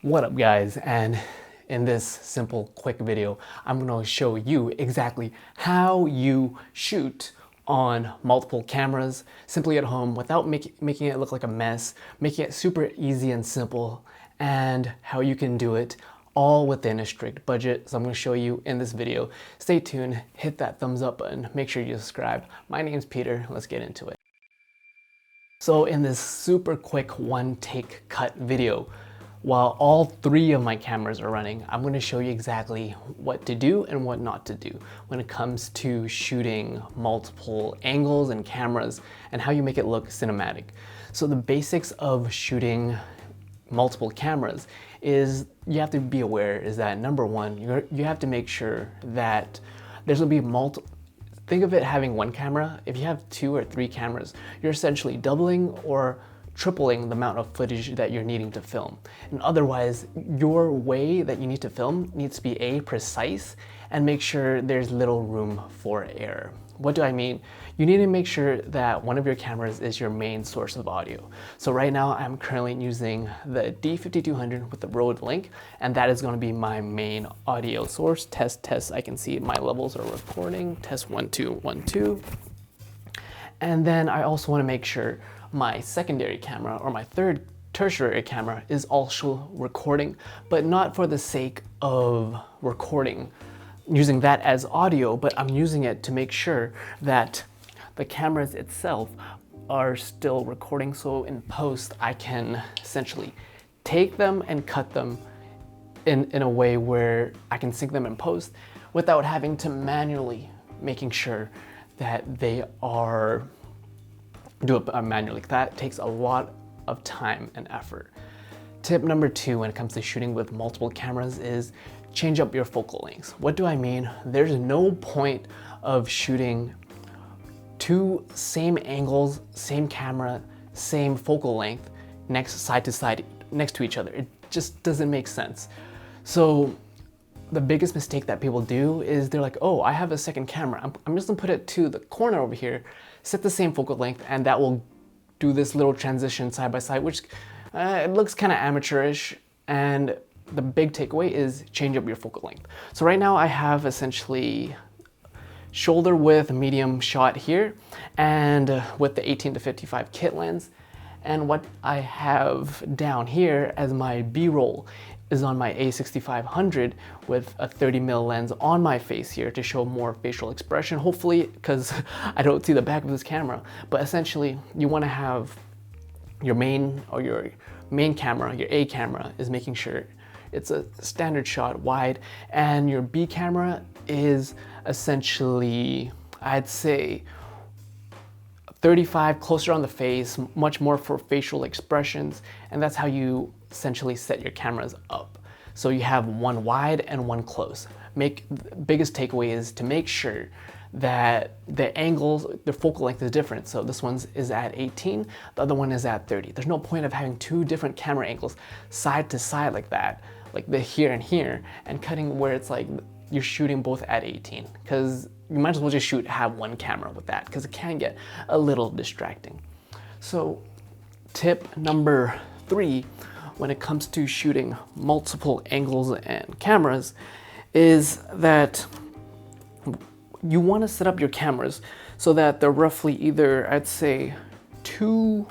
What up guys, and in this simple quick video I'm going to show you exactly how you shoot on multiple cameras simply at home without making it look like a mess, making it super easy and simple, and how you can do it all within a strict budget. So I'm going to show you in this video. Stay tuned, hit that thumbs up button, make sure you subscribe. My name's Peter, let's get into it. So in this super quick one take cut video, while all three of my cameras are running, I'm going to show you exactly what to do and what not to do when it comes to shooting multiple angles and cameras and how you make it look cinematic. So the basics of shooting multiple cameras is you have to be aware is that number one, you have to make sure that there's going to be multiple. Think of it having one camera. If you have 2 or 3 cameras, you're essentially doubling or tripling the amount of footage that you're needing to film. And otherwise, your way that you need to film needs to be precise and make sure there's little room for error. What do I mean? You need to make sure that one of your cameras is your main source of audio. So right now I'm currently using the D5200 with the Rode link, and that is going to be my main audio source. Test, I can see my levels are recording. Test 1 2 1 2. And then I also want to make sure my secondary camera or my third tertiary camera is also recording, but not for the sake of recording, using that as audio, but I'm using it to make sure that the cameras itself are still recording. So in post, I can essentially take them and cut them in a way where I can sync them in post without having to manually making sure that they are do it manually. That takes a lot of time and effort. Tip number 2 when it comes to shooting with multiple cameras is change up your focal lengths. What do I mean? There's no point of shooting 2 same angles, same camera, same focal length side to side next to each other. It just doesn't make sense. So the biggest mistake that people do is they're like, oh, I have a second camera. I'm just gonna put it to the corner over here, set the same focal length, and that will do this little transition side by side, which it looks kind of amateurish. And the big takeaway is change up your focal length. So right now I have essentially shoulder width medium shot here, and with the 18-55 kit lens. And what I have down here as my B-roll is on my A6500 with a 30mm lens on my face here to show more facial expression, hopefully, because I don't see the back of this camera. But essentially, you want to have your main camera, your A camera, is making sure it's a standard shot wide, and your B camera is essentially, I'd say, 35, closer on the face, much more for facial expressions, and that's how you essentially set your cameras up. So you have one wide and one close. The biggest takeaway is to make sure that the angles, the focal length is different. So this one is at 18, the other one is at 30. There's no point of having 2 different camera angles side to side like that, like the here and here, and cutting where it's like you're shooting both at 18, because you might as well just have one camera with that, because it can get a little distracting. So tip number 3 when it comes to shooting multiple angles and cameras is that you want to set up your cameras so that they're roughly either, I'd say, 2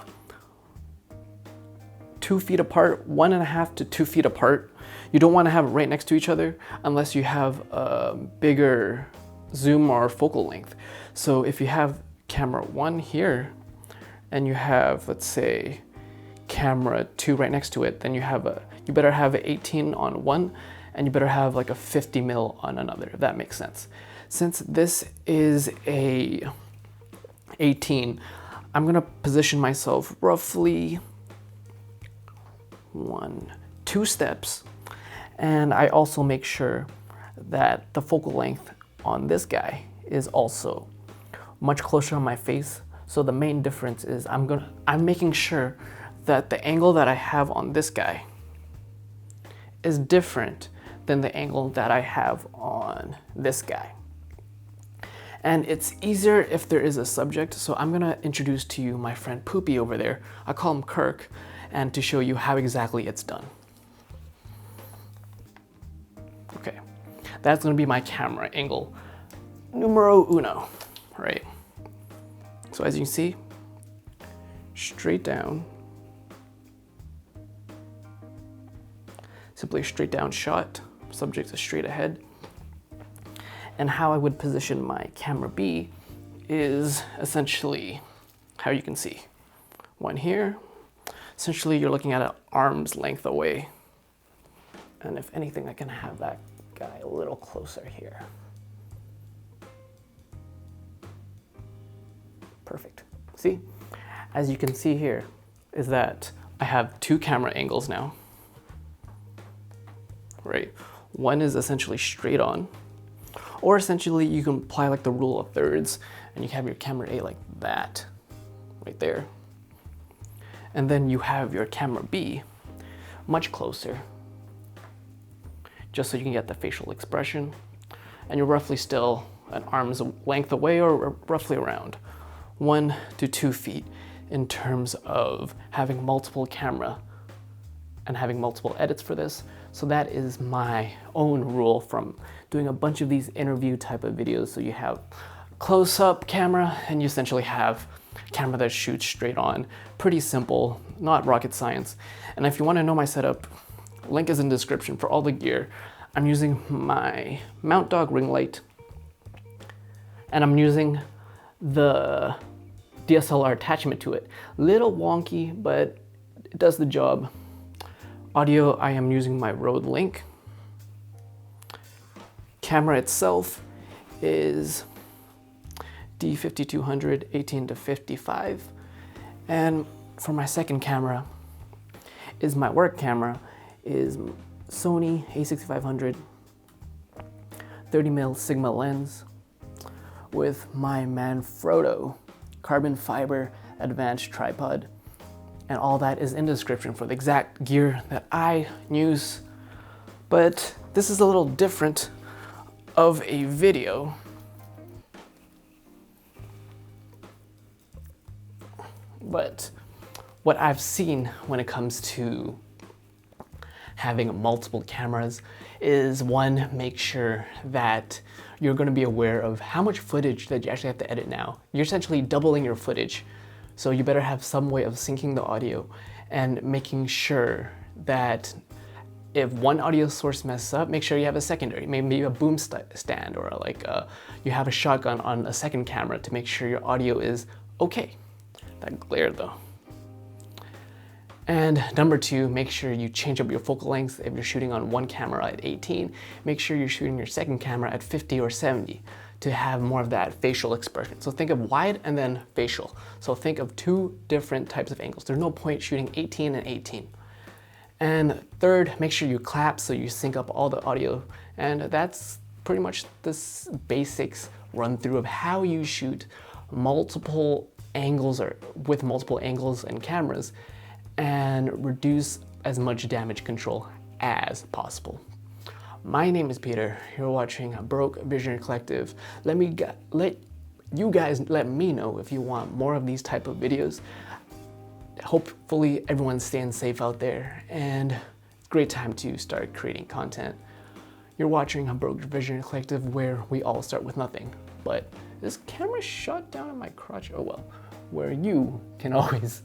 feet apart, 1.5 to 2 feet apart. You don't want to have it right next to each other unless you have a bigger zoom or focal length. So if you have camera 1 here and you have, let's say, camera 2 right next to it, then you better have an 18 on one and you better have like a 50mm on another, if that makes sense. Since this is a 18, I'm gonna position myself roughly 2 steps, and I also make sure that the focal length on this guy is also much closer on my face. So the main difference is I'm making sure that the angle that I have on this guy is different than the angle that I have on this guy. And it's easier if there is a subject. So I'm gonna introduce to you my friend Poopy over there. I call him Kirk, and to show you how exactly it's done. Okay, that's gonna be my camera angle numero uno, right? So as you can see, straight down, simply a straight down shot, subject is straight ahead. And how I would position my camera B is essentially how you can see. One here, essentially you're looking at an arm's length away. And if anything, I can have that guy a little closer here. Perfect. See, as you can see here, is that I have two camera angles now, right? One is essentially straight on, or essentially you can apply like the rule of thirds and you have your camera A like that, right there. And then you have your camera B much closer, just so you can get the facial expression. And you're roughly still an arm's length away, or roughly around 1 to 2 feet in terms of having multiple camera and having multiple edits for this. So that is my own rule from doing a bunch of these interview type of videos. So you have close-up camera and you essentially have camera that shoots straight on. Pretty simple, not rocket science. And if you want to know my setup, link is in the description for all the gear. I'm using my Mount Dog ring light, and I'm using the DSLR attachment to it. Little wonky, but it does the job. Audio, I am using my Rode Link. Camera itself is D5200 18-55. And for my second camera is my work camera, is Sony a6500 30mm Sigma lens with my Manfrotto carbon fiber advanced tripod. And all that is in the description for the exact gear that I use. But this is a little different of a video. But what I've seen when it comes to having multiple cameras is, one, make sure that you're going to be aware of how much footage that you actually have to edit now. You're essentially doubling your footage. So you better have some way of syncing the audio and making sure that if one audio source messes up, make sure you have a secondary, maybe a boom stand, or you have a shotgun on a second camera to make sure your audio is okay. That glare though. And number two, make sure you change up your focal lengths. If you're shooting on one camera at 18, make sure you're shooting your second camera at 50 or 70 to have more of that facial expression. So think of wide and then facial. So think of two different types of angles. There's no point shooting 18 and 18. And third, make sure you clap so you sync up all the audio. And that's pretty much this basics run through of how you shoot multiple angles, or with multiple angles and cameras, and reduce as much damage control as possible. My name is Peter. You're watching Broke Visionary Collective. Let you guys let me know if you want more of these type of videos. Hopefully everyone's staying safe out there, and great time to start creating content. You're watching Broke Visionary Collective, where we all start with nothing. But this camera shot down in my crotch. Oh well. Where you can always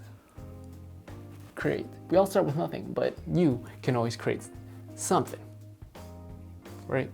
create. We all start with nothing, but you can always create something, right?